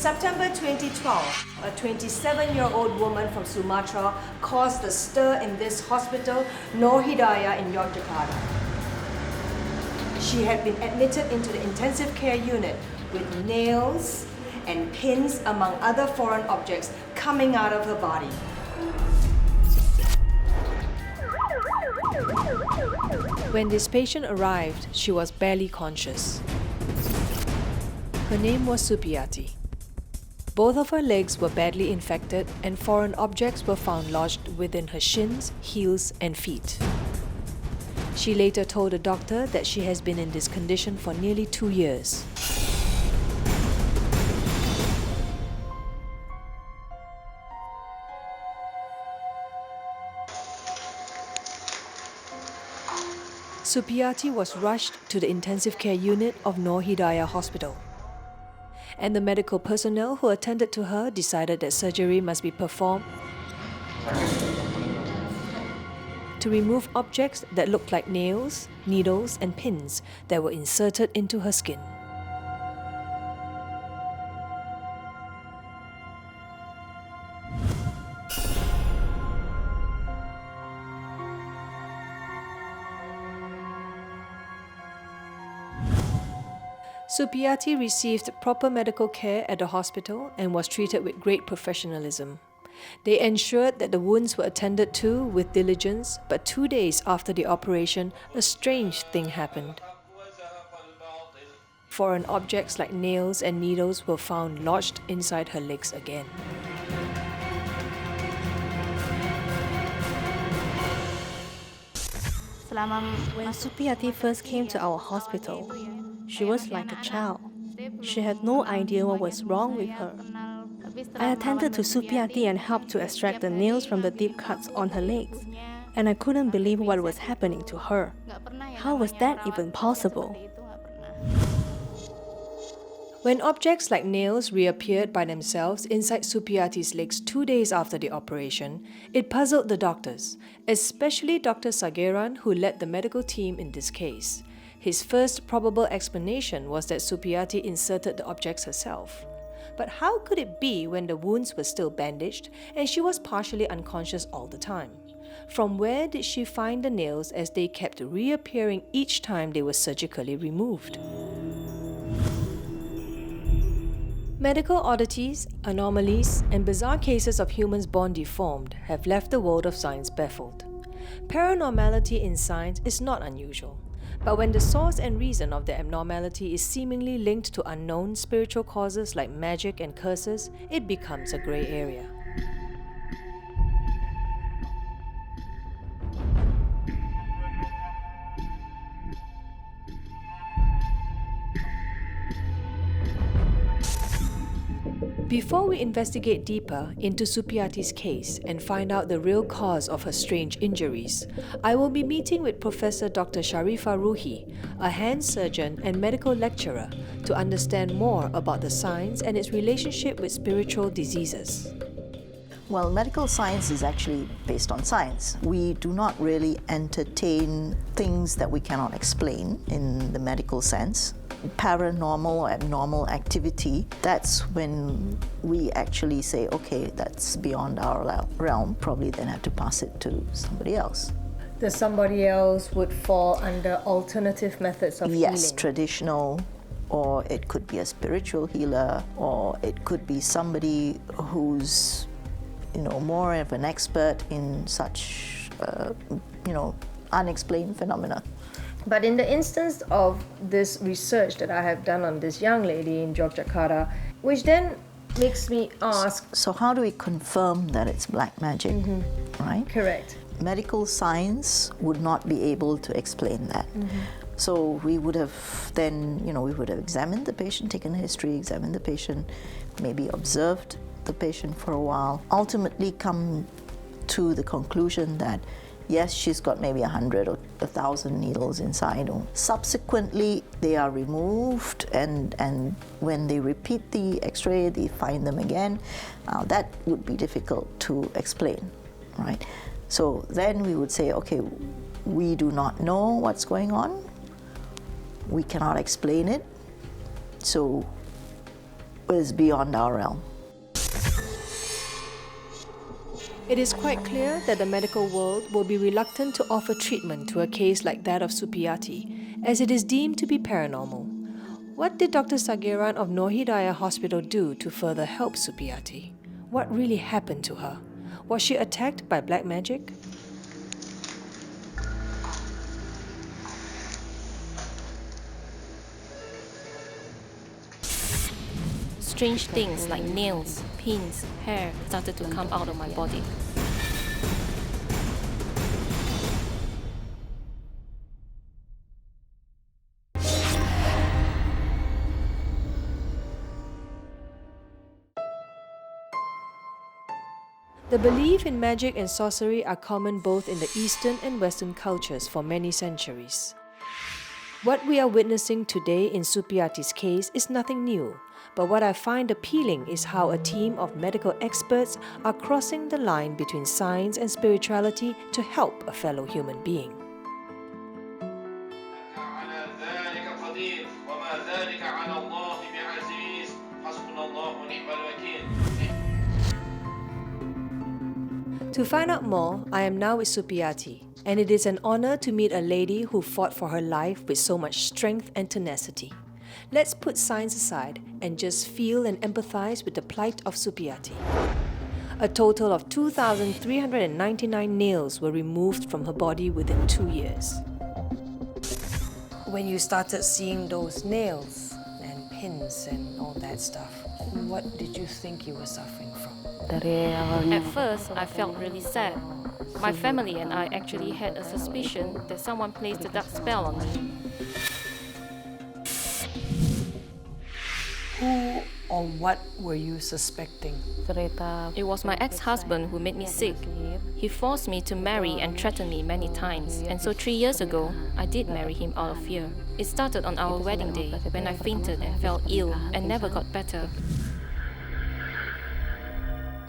September 2012, a 27-year-old woman from Sumatra caused a stir in this hospital, Nur Hidayah in Yogyakarta. She had been admitted into the intensive care unit with nails and pins among other foreign objects coming out of her body. When this patient arrived, she was barely conscious. Her name was Supiati. Both of her legs were badly infected and foreign objects were found lodged within her shins, heels, and feet. She later told the doctor that she has been in this condition for nearly 2 years. Supiati was rushed to the intensive care unit of Nur Hidayah Hospital. And the medical personnel who attended to her decided that surgery must be performed to remove objects that looked like nails, needles, and pins that were inserted into her skin. Supiati received proper medical care at the hospital and was treated with great professionalism. They ensured that the wounds were attended to with diligence, but 2 days after the operation, a strange thing happened. Foreign objects like nails and needles were found lodged inside her legs again. When Supiati first came to our hospital, she was like a child. She had no idea what was wrong with her. I attended to Supiati and helped to extract the nails from the deep cuts on her legs, and I couldn't believe what was happening to her. How was that even possible? When objects like nails reappeared by themselves inside Supiati's legs 2 days after the operation, it puzzled the doctors, especially Dr. Sageran, who led the medical team in this case. His first probable explanation was that Supiati inserted the objects herself. But how could it be when the wounds were still bandaged and she was partially unconscious all the time? From where did she find the nails as they kept reappearing each time they were surgically removed? Medical oddities, anomalies, and bizarre cases of humans born deformed have left the world of science baffled. Paranormality in science is not unusual. But when the source and reason of the abnormality is seemingly linked to unknown spiritual causes like magic and curses, it becomes a grey area. Before we investigate deeper into Supiati's case and find out the real cause of her strange injuries, I will be meeting with Professor Dr. Sharifah Ruhi, a hand surgeon and medical lecturer, to understand more about the science and its relationship with spiritual diseases. Well, medical science is actually based on science. We do not really entertain things that we cannot explain in the medical sense. Paranormal or abnormal activity, that's when we actually say, okay, that's beyond our realm, probably then have to pass it to somebody else. The somebody else would fall under alternative methods of healing? Yes, traditional, or it could be a spiritual healer, or it could be somebody who's more of an expert in such, unexplained phenomena. But in the instance of this research that I have done on this young lady in Yogyakarta, which then makes me ask... So how do we confirm that it's black magic, right? Correct. Medical science would not be able to explain that. So we would have then, we would have examined the patient, taken a history, examined the patient, maybe observed the patient for a while, ultimately come to the conclusion that yes, she's got maybe 100 or 1,000 needles inside. Subsequently, they are removed, and when they repeat the X-ray, they find them again. That would be difficult to explain, right? So then we would say, okay, we do not know what's going on. We cannot explain it. So is beyond our realm. It is quite clear that the medical world will be reluctant to offer treatment to a case like that of Supriyati, as it is deemed to be paranormal. What did Dr. Sagiran of Nur Hidayah Hospital do to further help Supriyati? What really happened to her? Was she attacked by black magic? Strange things like nails, pins, hair started to come out of my body. The belief in magic and sorcery are common both in the Eastern and Western cultures for many centuries. What we are witnessing today in Supriyati's case is nothing new, but what I find appealing is how a team of medical experts are crossing the line between science and spirituality to help a fellow human being. To find out more, I am now with Supriyati, and it is an honor to meet a lady who fought for her life with so much strength and tenacity. Let's put science aside and just feel and empathize with the plight of Supriyati. A total of 2,399 nails were removed from her body within 2 years. When you started seeing those nails and pins and all that stuff, what did you think you were suffering from? At first, I felt really sad. My family and I actually had a suspicion that someone placed a dark spell on me. Who or what were you suspecting? It was my ex-husband who made me sick. He forced me to marry and threatened me many times. And so 3 years ago, I did marry him out of fear. It started on our wedding day when I fainted and fell ill and never got better.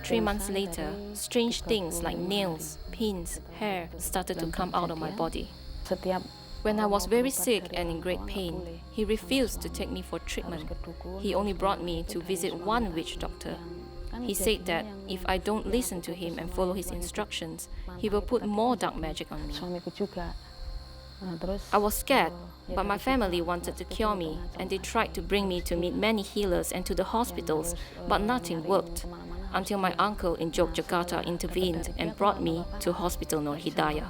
3 months later, strange things like nails, pins, hair started to come out of my body. When I was very sick and in great pain, he refused to take me for treatment. He only brought me to visit one witch doctor. He said that if I don't listen to him and follow his instructions, he will put more dark magic on me. I was scared, but my family wanted to cure me, and they tried to bring me to meet many healers and to the hospitals, but nothing worked, until my uncle in Yogyakarta intervened and brought me to Hospital Nur Hidayah.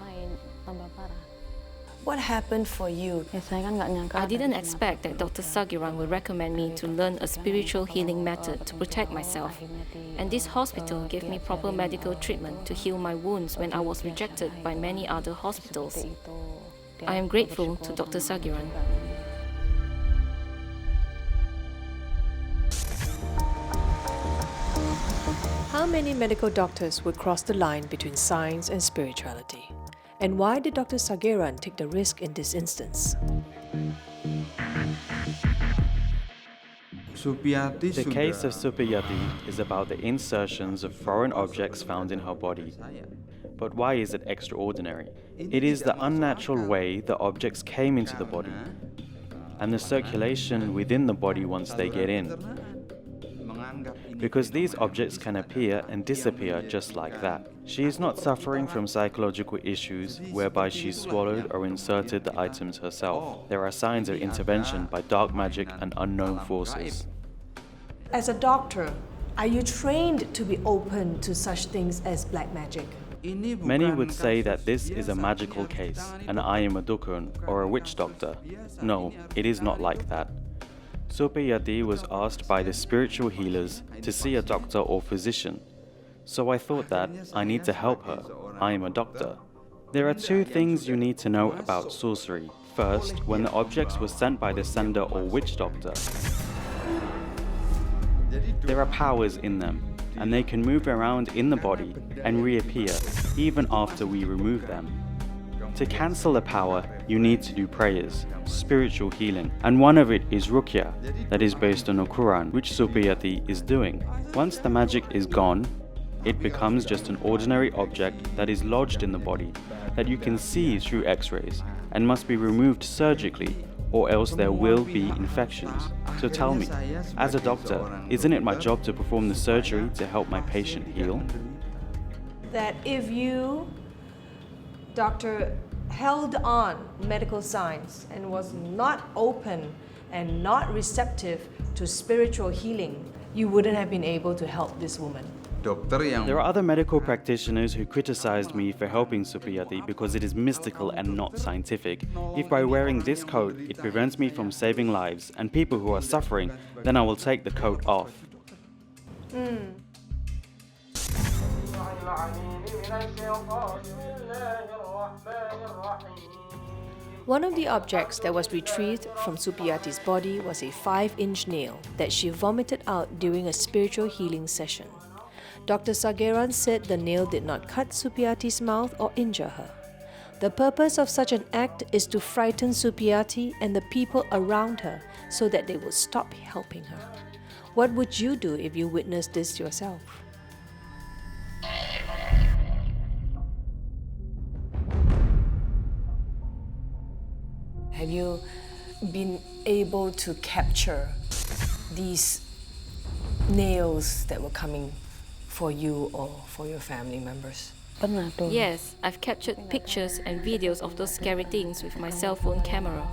What happened for you? I didn't expect that Dr. Sagiran would recommend me to learn a spiritual healing method to protect myself. And this hospital gave me proper medical treatment to heal my wounds when I was rejected by many other hospitals. I am grateful to Dr. Sagiran. How many medical doctors would cross the line between science and spirituality? And why did Dr. Sagiran take the risk in this instance? The case of Supriyati is about the insertions of foreign objects found in her body. But why is it extraordinary? It is the unnatural way the objects came into the body, and the circulation within the body once they get in. Because these objects can appear and disappear just like that. She is not suffering from psychological issues whereby she swallowed or inserted the items herself. There are signs of intervention by dark magic and unknown forces. As a doctor, are you trained to be open to such things as black magic? Many would say that this is a magical case and I am a dukun or a witch doctor. No, it is not like that. Supriyati was asked by the spiritual healers to see a doctor or physician. So I thought that I need to help her. I am a doctor. There are 2 things you need to know about sorcery. First, when the objects were sent by the sender or witch doctor, there are powers in them, and they can move around in the body and reappear even after we remove them. To cancel the power, you need to do prayers, spiritual healing, and one of it is ruqya, that is based on the Quran, which Supriyati is doing. Once the magic is gone, it becomes just an ordinary object that is lodged in the body, that you can see through x-rays, and must be removed surgically, or else there will be infections. So tell me, as a doctor, isn't it my job to perform the surgery to help my patient heal? That if you, doctor, held on medical science and was not open and not receptive to spiritual healing, you wouldn't have been able to help this woman. There are other medical practitioners who criticized me for helping Supiyati because it is mystical and not scientific. If by wearing this coat it prevents me from saving lives and people who are suffering, then I will take the coat off. One of the objects that was retrieved from Supiyati's body was a 5-inch nail that she vomited out during a spiritual healing session. Dr. Sageran said the nail did not cut Supiyati's mouth or injure her. The purpose of such an act is to frighten Supiyati and the people around her so that they will stop helping her. What would you do if you witnessed this yourself? Have you been able to capture these nails that were coming for you or for your family members? Yes, I've captured pictures and videos of those scary things with my cell phone camera.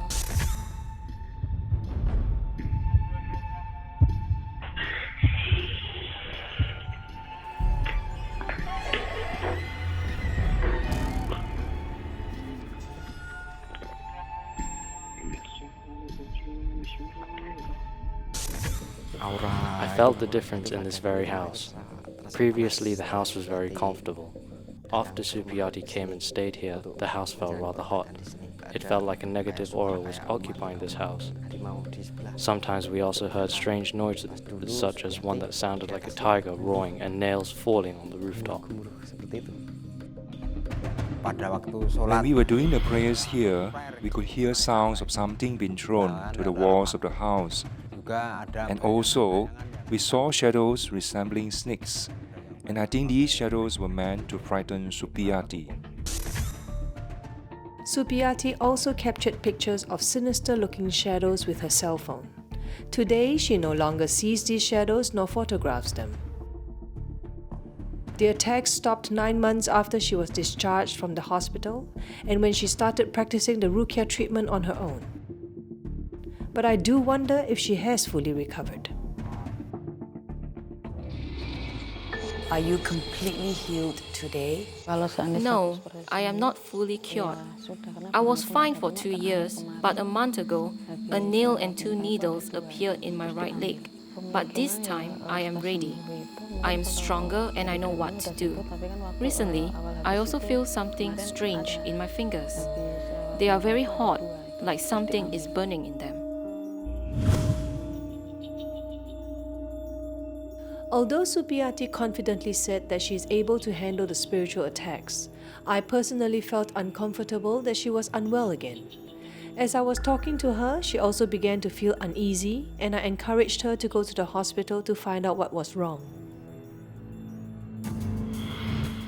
I felt the difference in this very house. Previously, the house was very comfortable. After Supiyati came and stayed here, the house felt rather hot. It felt like a negative aura was occupying this house. Sometimes we also heard strange noises, such as one that sounded like a tiger roaring and nails falling on the rooftop. When we were doing the prayers here, we could hear sounds of something being thrown to the walls of the house. And also, we saw shadows resembling snakes. And I think these shadows were meant to frighten Supiyati. Supiyati also captured pictures of sinister-looking shadows with her cell phone. Today, she no longer sees these shadows nor photographs them. The attacks stopped 9 months after she was discharged from the hospital and when she started practicing the Ruqya treatment on her own. But I do wonder if she has fully recovered. Are you completely healed today? No, I am not fully cured. I was fine for 2 years, but a month ago, a nail and 2 needles appeared in my right leg. But this time, I am ready. I am stronger and I know what to do. Recently, I also feel something strange in my fingers. They are very hot, like something is burning in them. Although Supiyati confidently said that she is able to handle the spiritual attacks, I personally felt uncomfortable that she was unwell again. As I was talking to her, she also began to feel uneasy and I encouraged her to go to the hospital to find out what was wrong.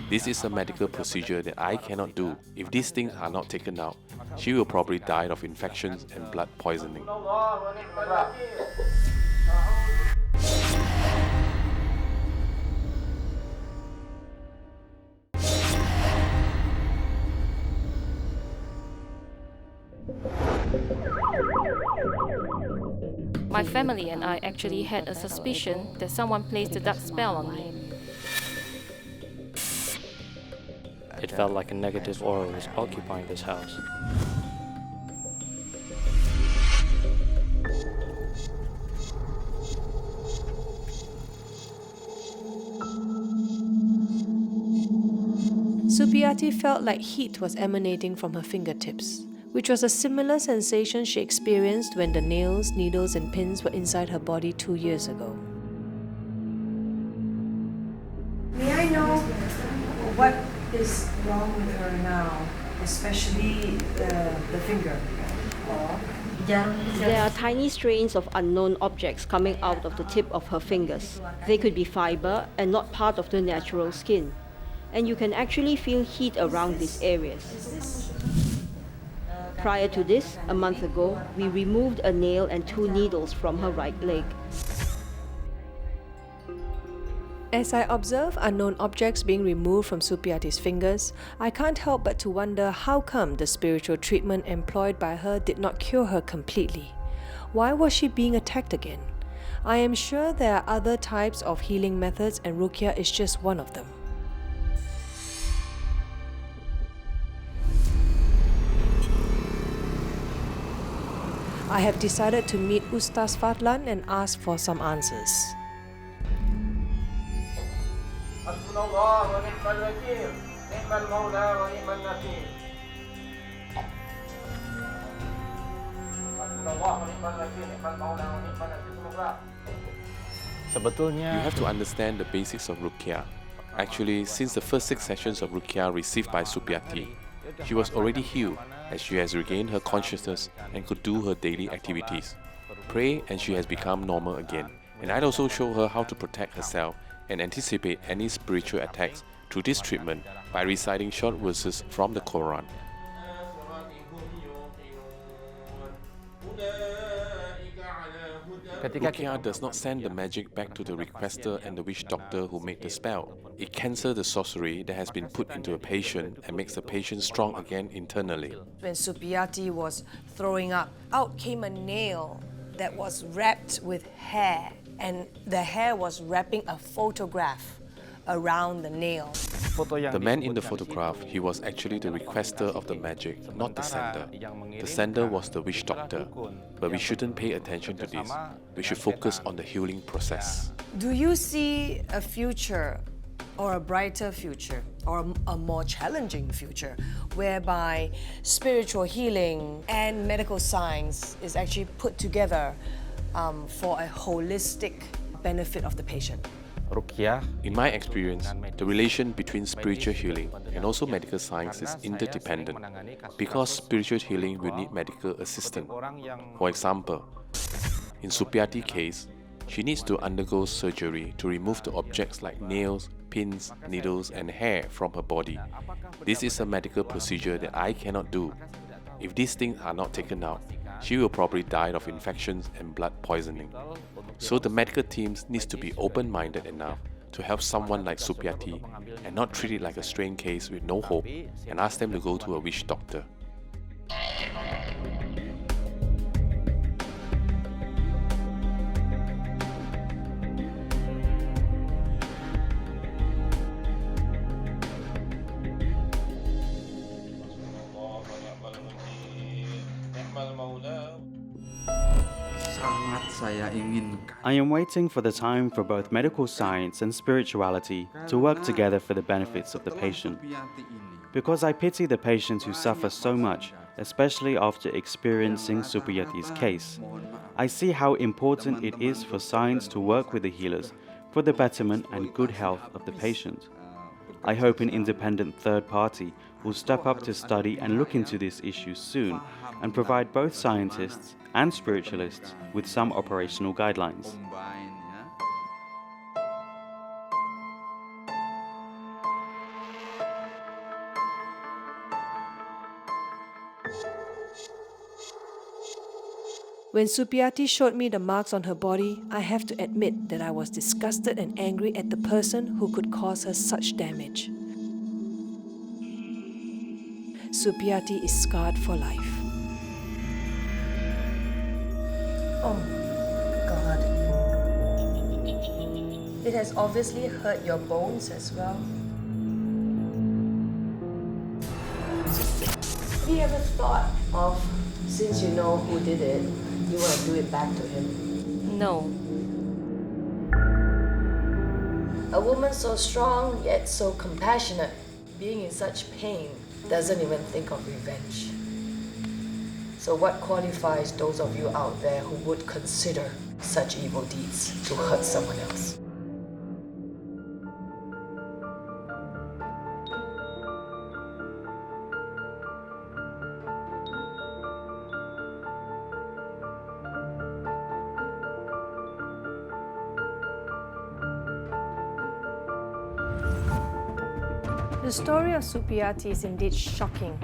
This is a medical procedure that I cannot do. If these things are not taken out, she will probably die of infections and blood poisoning. My family and I actually had a suspicion that someone placed a dark spell on me. It felt like a negative aura was occupying this house. Supiyati felt like heat was emanating from her fingertips, which was a similar sensation she experienced when the nails, needles and pins were inside her body 2 years ago. May I know what is wrong with her now, especially the finger? There are tiny strains of unknown objects coming out of the tip of her fingers. They could be fiber and not part of the natural skin. And you can actually feel heat around these areas. Prior to this, a month ago, we removed a nail and 2 needles from her right leg. As I observe unknown objects being removed from Supiati's fingers, I can't help but to wonder how come the spiritual treatment employed by her did not cure her completely. Why was she being attacked again? I am sure there are other types of healing methods and Ruqya is just one of them. I have decided to meet Ustaz Fadlan and ask for some answers. You have to understand the basics of Ruqya. Actually, since the first 6 sessions of Ruqya received by Supiati, she was already healed as she has regained her consciousness and could do her daily activities. Pray and she has become normal again. And I'd also show her how to protect herself and anticipate any spiritual attacks through this treatment by reciting short verses from the Quran. Ruqya does not send the magic back to the requester and the witch doctor who made the spell. It cancels the sorcery that has been put into a patient and makes the patient strong again internally. When Supiati was throwing up, out came a nail that was wrapped with hair, and the hair was wrapping a photograph around the nail. The man in the photograph, he was actually the requester of the magic, not the sender. The sender was the witch doctor. But we shouldn't pay attention to this. We should focus on the healing process. Do you see a future or a brighter future or a more challenging future whereby spiritual healing and medical science is actually put together for a holistic benefit of the patient? In my experience, the relation between spiritual healing and also medical science is interdependent because spiritual healing will need medical assistance. For example, in Supiati's case, she needs to undergo surgery to remove the objects like nails, pins, needles and hair from her body. This is a medical procedure that I cannot do. If these things are not taken out, she will probably die of infections and blood poisoning. So the medical teams needs to be open-minded enough to help someone like Supiati and not treat it like a strained case with no hope and ask them to go to a witch doctor. I am waiting for the time for both medical science and spirituality to work together for the benefits of the patient. Because I pity the patients who suffer so much, especially after experiencing Supiati's case, I see how important it is for science to work with the healers for the betterment and good health of the patient. I hope an independent third party will step up to study and look into this issue soon and provide both scientists and spiritualists with some operational guidelines. When Supiati showed me the marks on her body, I have to admit that I was disgusted and angry at the person who could cause her such damage. Supiati is scarred for life. Oh, God. It has obviously hurt your bones as well. Have you ever thought of, since you know who did it, you want to do it back to him? No. A woman so strong yet so compassionate, being in such pain, doesn't even think of revenge. So what qualifies those of you out there who would consider such evil deeds to hurt someone else? The story of Supiati is indeed shocking.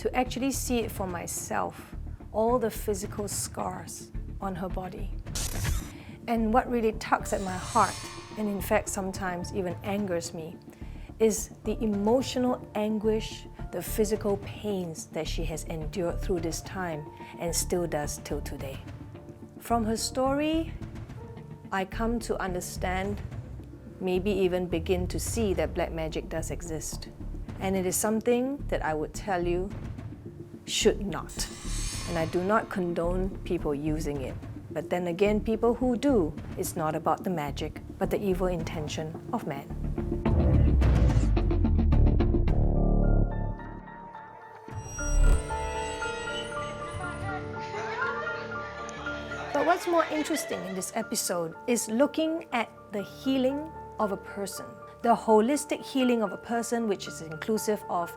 to actually see it for myself, all the physical scars on her body. And what really tugs at my heart, and in fact sometimes even angers me, is the emotional anguish, the physical pains that she has endured through this time and still does till today. From her story, I come to understand, maybe even begin to see that black magic does exist. And it is something that I would tell you should not. And I do not condone people using it. But then again, people who do, it's not about the magic, but the evil intention of man. But what's more interesting in this episode is looking at the healing of a person, the holistic healing of a person, which is inclusive of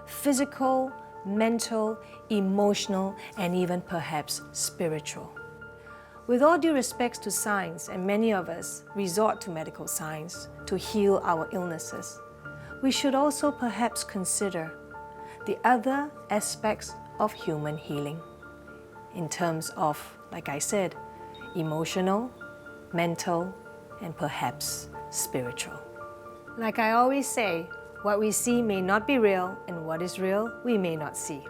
physical, mental, emotional, and even perhaps spiritual. With all due respects to science, and many of us resort to medical science to heal our illnesses, we should also perhaps consider the other aspects of human healing in terms of, like I said, emotional, mental, and perhaps spiritual. Like I always say, what we see may not be real, and what is real we may not see.